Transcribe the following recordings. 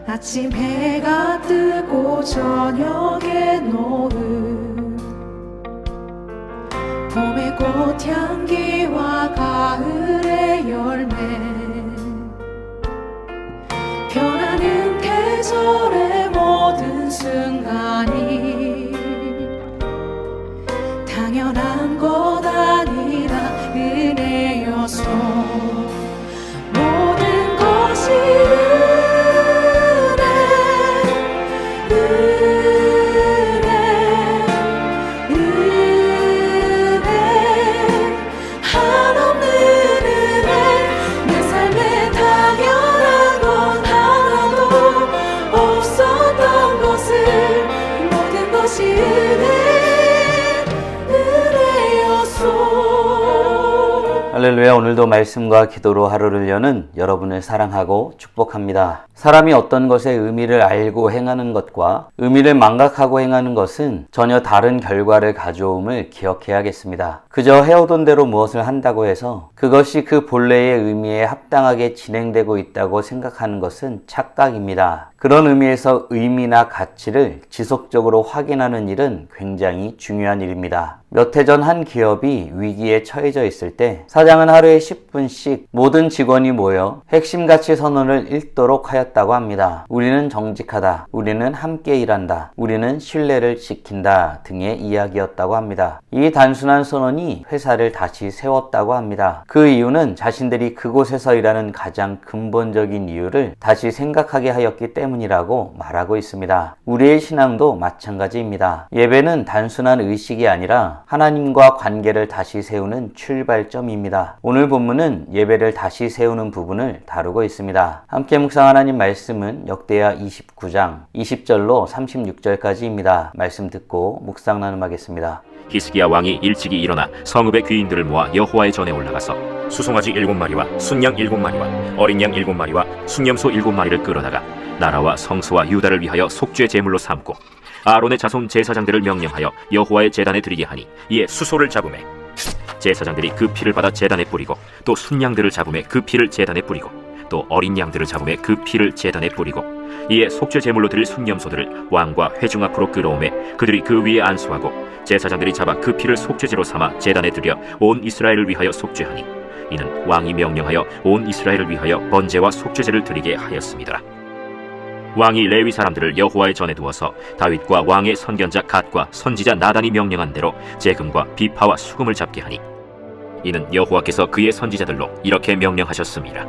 아침 해가 뜨고 저녁에 노을, 봄의 꽃향기와 가을의 열매, 변하는 계절의 모든 순간이 당연한 것 아니라 은혜여서 모든 것이 할렐루야. 오늘도 말씀과 기도로 하루를 여는 여러분을 사랑하고 축복합니다. 사람이 어떤 것의 의미를 알고 행하는 것과 의미를 망각하고 행하는 것은 전혀 다른 결과를 가져옴을 기억해야겠습니다. 그저 해오던 대로 무엇을 한다고 해서 그것이 그 본래의 의미에 합당하게 진행되고 있다고 생각하는 것은 착각입니다. 그런 의미에서 의미나 가치를 지속적으로 확인하는 일은 굉장히 중요한 일입니다. 몇 해 전 한 기업이 위기에 처해져 있을 때 사장은 하루에 10분씩 모든 직원이 모여 핵심 가치 선언을 읽도록 하였다고 합니다. 우리는 정직하다, 우리는 함께 일한다, 우리는 신뢰를 지킨다 등의 이야기였다고 합니다. 이 단순한 선언이 회사를 다시 세웠다고 합니다. 그 이유는 자신들이 그곳에서 일하는 가장 근본적인 이유를 다시 생각하게 하였기 때문이라고 말하고 있습니다. 우리의 신앙도 마찬가지입니다. 예배는 단순한 의식이 아니라 하나님과 관계를 다시 세우는 출발점입니다. 오늘 본문은 예배를 다시 세우는 부분을 다루고 있습니다. 함께 묵상 하나님 말씀은 역대하 29장 20절로 36절까지입니다. 말씀 듣고 묵상 나눔하겠습니다. 히스기야 왕이 일찍이 일어나 성읍의 귀인들을 모아 여호와의 전에 올라가서 수송아지 7마리와 순양 7마리와 어린 양 7마리와 순염소 7마리를 끌어다가 나라와 성소와 유다를 위하여 속죄 제물로 삼고 아론의 자손 제사장들을 명령하여 여호와의 제단에 드리게 하니 이에 수소를 잡으매 제사장들이 그 피를 받아 제단에 뿌리고 또 순양들을 잡으매 그 피를 제단에 뿌리고 또 어린 양들을 잡으매 그 피를 제단에 뿌리고 이에 속죄 제물로 드릴 순염소들을 왕과 회중 앞으로 끌어오매 그들이 그 위에 안수하고 제사장들이 잡아 그 피를 속죄제로 삼아 제단에 드려 온 이스라엘을 위하여 속죄하니 이는 왕이 명령하여 온 이스라엘을 위하여 번제와 속죄제를 드리게 하였습니다. 왕이 레위 사람들을 여호와의 전에 두어서 다윗과 왕의 선견자 갓과 선지자 나단이 명령한 대로 재금과 비파와 수금을 잡게 하니 이는 여호와께서 그의 선지자들로 이렇게 명령하셨습니다.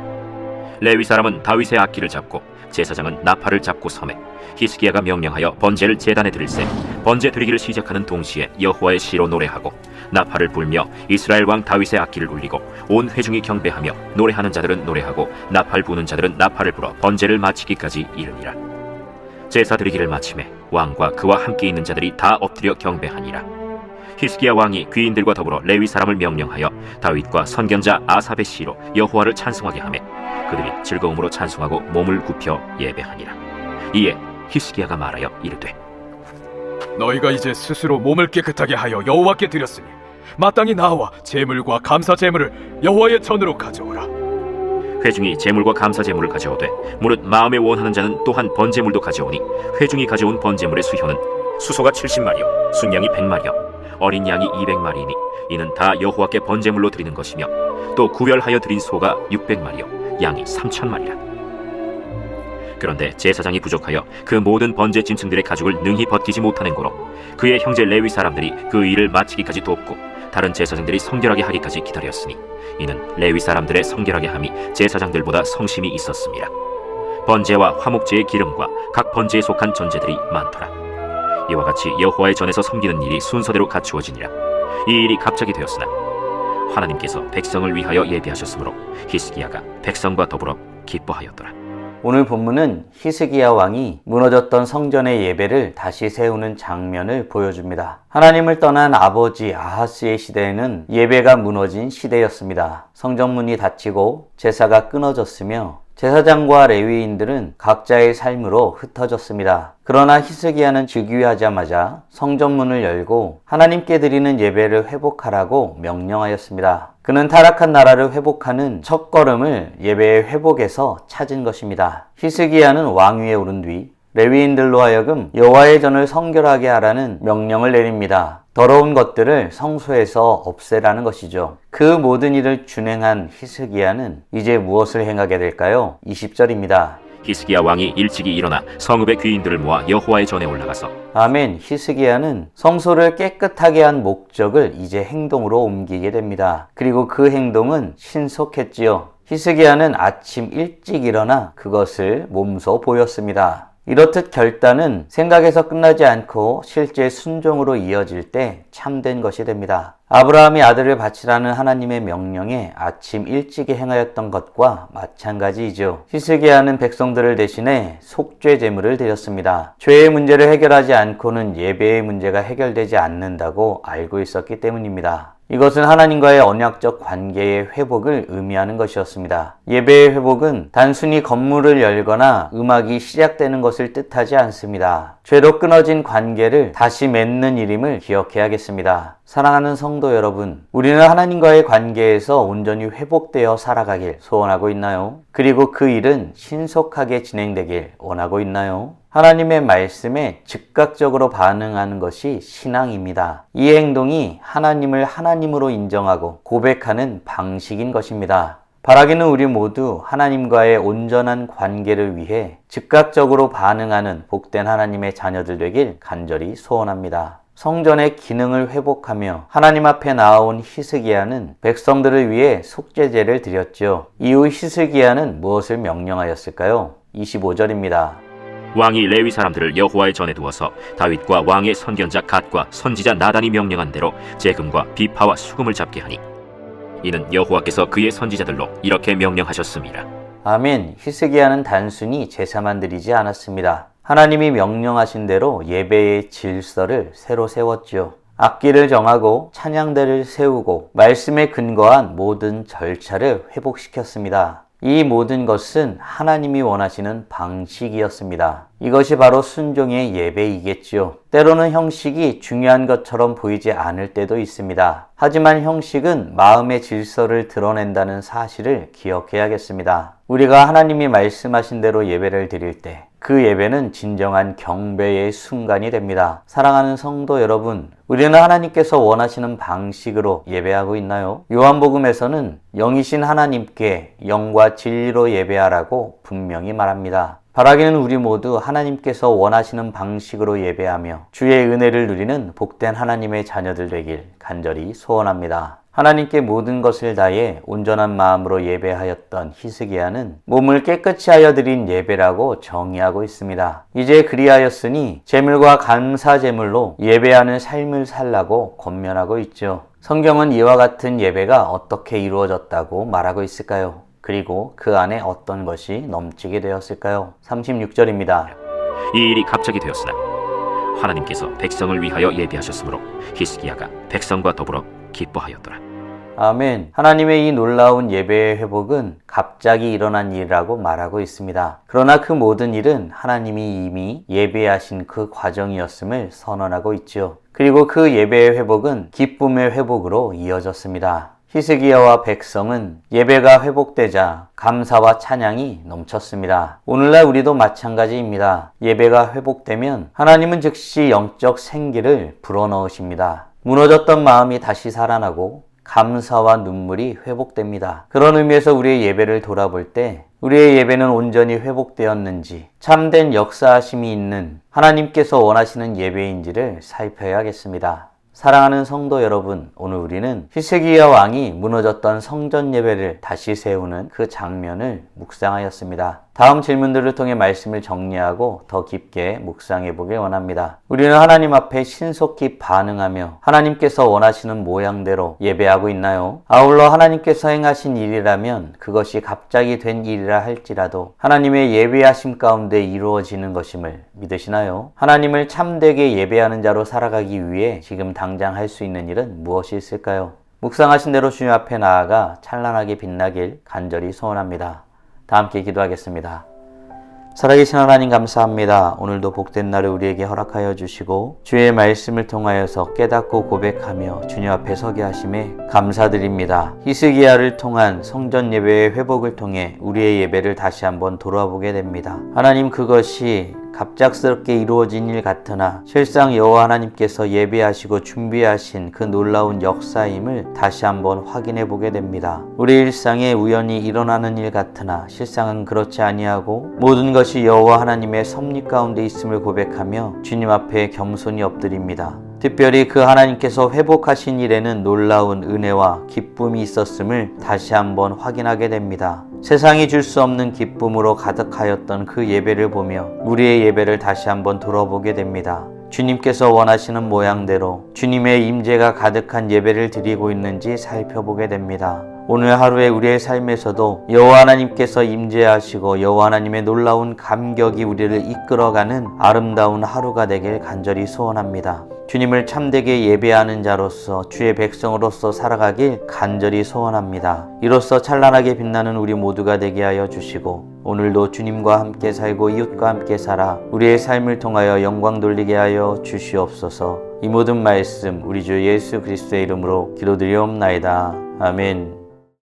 레위 사람은 다윗의 악기를 잡고 제사장은 나팔을 잡고 서매 히스기야가 명령하여 번제를 제단에 드릴새 번제 드리기를 시작하는 동시에 여호와의 시로 노래하고 나팔을 불며 이스라엘 왕 다윗의 악기를 울리고 온 회중이 경배하며 노래하는 자들은 노래하고 나팔 부는 자들은 나팔을 불어 번제를 마치기까지 이르니라. 제사 드리기를 마침에 왕과 그와 함께 있는 자들이 다 엎드려 경배하니라. 히스기야 왕이 귀인들과 더불어 레위 사람을 명령하여 다윗과 선견자 아삽의 시로 여호와를 찬송하게 하매 그들이 즐거움으로 찬송하고 몸을 굽혀 예배하니라. 이에 히스기야가 말하여 이르되 너희가 이제 스스로 몸을 깨끗하게 하여 여호와께 드렸으니 마땅히 나와 제물과 감사 제물을 여호와의 전으로 가져오라. 회중이 제물과 감사 제물을 가져오되 무릇 마음에 원하는 자는 또한 번제물도 가져오니 회중이 가져온 번제물의 수효는 수소가 70마리요 순양이 100마리요 어린 양이 200마리이니 이는 다 여호와께 번제물로 드리는 것이며 또 구별하여 드린 소가 600마리요 양이 3000마리라. 그런데 제사장이 부족하여 그 모든 번제 짐승들의 가죽을 능히 버티지 못하는 고로 그의 형제 레위 사람들이 그 일을 마치기까지 돕고 다른 제사장들이 성결하게 하기까지 기다렸으니 이는 레위 사람들의 성결하게 함이 제사장들보다 성심이 있었습니다. 번제와 화목제의 기름과 각 번제에 속한 전제들이 많더라. 이와 같이 여호와의 전에서 섬기는 일이 순서대로 갖추어지니라. 이 일이 갑자기 되었으나 하나님께서 백성을 위하여 예비하셨으므로 히스기야가 백성과 더불어 기뻐하였더라. 오늘 본문은 히스기야 왕이 무너졌던 성전의 예배를 다시 세우는 장면을 보여줍니다. 하나님을 떠난 아버지 아하스의 시대에는 예배가 무너진 시대였습니다. 성전문이 닫히고 제사가 끊어졌으며 제사장과 레위인들은 각자의 삶으로 흩어졌습니다. 그러나 히스기야는 즉위하자마자 성전문을 열고 하나님께 드리는 예배를 회복하라고 명령하였습니다. 그는 타락한 나라를 회복하는 첫걸음을 예배의 회복에서 찾은 것입니다. 히스기야는 왕위에 오른 뒤 레위인들로 하여금 여호와의 전을 성결하게 하라는 명령을 내립니다. 더러운 것들을 성소에서 없애라는 것이죠. 그 모든 일을 준행한 히스기야는 이제 무엇을 행하게 될까요? 20절입니다. 히스기야 왕이 일찍이 일어나 성읍의 귀인들을 모아 여호와의 전에 올라가서 아멘. 히스기야는 성소를 깨끗하게 한 목적을 이제 행동으로 옮기게 됩니다. 그리고 그 행동은 신속했지요. 히스기야는 아침 일찍 일어나 그것을 몸소 보였습니다. 이렇듯 결단은 생각에서 끝나지 않고 실제 순종으로 이어질 때 참된 것이 됩니다. 아브라함이 아들을 바치라는 하나님의 명령에 아침 일찍이 행하였던 것과 마찬가지이죠. 히스기야는 백성들을 대신해 속죄 제물을 드렸습니다. 죄의 문제를 해결하지 않고는 예배의 문제가 해결되지 않는다고 알고 있었기 때문입니다. 이것은 하나님과의 언약적 관계의 회복을 의미하는 것이었습니다. 예배의 회복은 단순히 건물을 열거나 음악이 시작되는 것을 뜻하지 않습니다. 죄로 끊어진 관계를 다시 맺는 일임을 기억해야겠습니다. 사랑하는 성도 여러분, 우리는 하나님과의 관계에서 온전히 회복되어 살아가길 소원하고 있나요? 그리고 그 일은 신속하게 진행되길 원하고 있나요? 하나님의 말씀에 즉각적으로 반응하는 것이 신앙입니다. 이 행동이 하나님을 하나님으로 인정하고 고백하는 방식인 것입니다. 바라기는 우리 모두 하나님과의 온전한 관계를 위해 즉각적으로 반응하는 복된 하나님의 자녀들 되길 간절히 소원합니다. 성전의 기능을 회복하며 하나님 앞에 나아온 히스기야는 백성들을 위해 속죄제를 드렸죠. 이후 히스기야는 무엇을 명령하였을까요? 25절입니다. 왕이 레위 사람들을 여호와의 전에 두어서 다윗과 왕의 선견자 갓과 선지자 나단이 명령한 대로 재금과 비파와 수금을 잡게 하니 이는 여호와께서 그의 선지자들로 이렇게 명령하셨습니다. 아멘. 히스기야는 단순히 제사만 드리지 않았습니다. 하나님이 명령하신 대로 예배의 질서를 새로 세웠지요. 악기를 정하고 찬양대를 세우고 말씀에 근거한 모든 절차를 회복시켰습니다. 이 모든 것은 하나님이 원하시는 방식이었습니다. 이것이 바로 순종의 예배이겠지요. 때로는 형식이 중요한 것처럼 보이지 않을 때도 있습니다. 하지만 형식은 마음의 질서를 드러낸다는 사실을 기억해야겠습니다. 우리가 하나님이 말씀하신 대로 예배를 드릴 때 그 예배는 진정한 경배의 순간이 됩니다. 사랑하는 성도 여러분, 우리는 하나님께서 원하시는 방식으로 예배하고 있나요? 요한복음에서는 영이신 하나님께 영과 진리로 예배하라고 분명히 말합니다. 바라기는 우리 모두 하나님께서 원하시는 방식으로 예배하며 주의 은혜를 누리는 복된 하나님의 자녀들 되길 간절히 소원합니다. 하나님께 모든 것을 다해 온전한 마음으로 예배하였던 히스기야는 몸을 깨끗이 하여 드린 예배라고 정의하고 있습니다. 이제 그리하였으니 제물과 감사 제물로 예배하는 삶을 살라고 권면하고 있죠. 성경은 이와 같은 예배가 어떻게 이루어졌다고 말하고 있을까요? 그리고 그 안에 어떤 것이 넘치게 되었을까요? 36절입니다. 이 일이 갑자기 되었으나 하나님께서 백성을 위하여 예비하셨으므로 히스기야가 백성과 더불어 기뻐하였더라. 아멘. 하나님의 이 놀라운 예배의 회복은 갑자기 일어난 일이라고 말하고 있습니다. 그러나 그 모든 일은 하나님이 이미 예배하신 그 과정이었음을 선언하고 있죠. 그리고 그 예배의 회복은 기쁨의 회복으로 이어졌습니다. 히스기야와 백성은 예배가 회복되자 감사와 찬양이 넘쳤습니다. 오늘날 우리도 마찬가지입니다. 예배가 회복되면 하나님은 즉시 영적 생기를 불어넣으십니다. 무너졌던 마음이 다시 살아나고 감사와 눈물이 회복됩니다. 그런 의미에서 우리의 예배를 돌아볼 때 우리의 예배는 온전히 회복되었는지 참된 역사하심이 있는 하나님께서 원하시는 예배인지를 살펴야겠습니다. 사랑하는 성도 여러분, 오늘 우리는 히스기야 왕이 무너졌던 성전 예배를 다시 세우는 그 장면을 묵상하였습니다. 다음 질문들을 통해 말씀을 정리하고 더 깊게 묵상해 보길 원합니다. 우리는 하나님 앞에 신속히 반응하며 하나님께서 원하시는 모양대로 예배하고 있나요? 아울러 하나님께서 행하신 일이라면 그것이 갑자기 된 일이라 할지라도 하나님의 예배하심 가운데 이루어지는 것임을 믿으시나요? 하나님을 참되게 예배하는 자로 살아가기 위해 지금 당장 할 수 있는 일은 무엇이 있을까요? 묵상하신 대로 주님 앞에 나아가 찬란하게 빛나길 간절히 소원합니다. 다 함께 기도하겠습니다. 살아계신 하나님 감사합니다. 오늘도 복된 날을 우리에게 허락하여 주시고 주의 말씀을 통하여서 깨닫고 고백하며 주님 앞에 서게 하심에 감사드립니다. 히스기야를 통한 성전 예배의 회복을 통해 우리의 예배를 다시 한번 돌아보게 됩니다. 하나님, 그것이 갑작스럽게 이루어진 일 같으나 실상 여호와 하나님께서 예배하시고 준비하신 그 놀라운 역사임을 다시 한번 확인해 보게 됩니다. 우리 일상에 우연히 일어나는 일 같으나 실상은 그렇지 아니하고 모든 것이 여호와 하나님의 섭리 가운데 있음을 고백하며 주님 앞에 겸손히 엎드립니다. 특별히 그 하나님께서 회복하신 일에는 놀라운 은혜와 기쁨이 있었음을 다시 한번 확인하게 됩니다. 세상이 줄 수 없는 기쁨으로 가득하였던 그 예배를 보며 우리의 예배를 다시 한번 돌아보게 됩니다. 주님께서 원하시는 모양대로 주님의 임재가 가득한 예배를 드리고 있는지 살펴보게 됩니다. 오늘 하루에 우리의 삶에서도 여호와 하나님께서 임재하시고 여호와 하나님의 놀라운 감격이 우리를 이끌어가는 아름다운 하루가 되길 간절히 소원합니다. 주님을 참되게 예배하는 자로서 주의 백성으로서 살아가길 간절히 소원합니다. 이로써 찬란하게 빛나는 우리 모두가 되게 하여 주시고 오늘도 주님과 함께 살고 이웃과 함께 살아 우리의 삶을 통하여 영광 돌리게 하여 주시옵소서. 이 모든 말씀 우리 주 예수 그리스도의 이름으로 기도드리옵나이다. 아멘.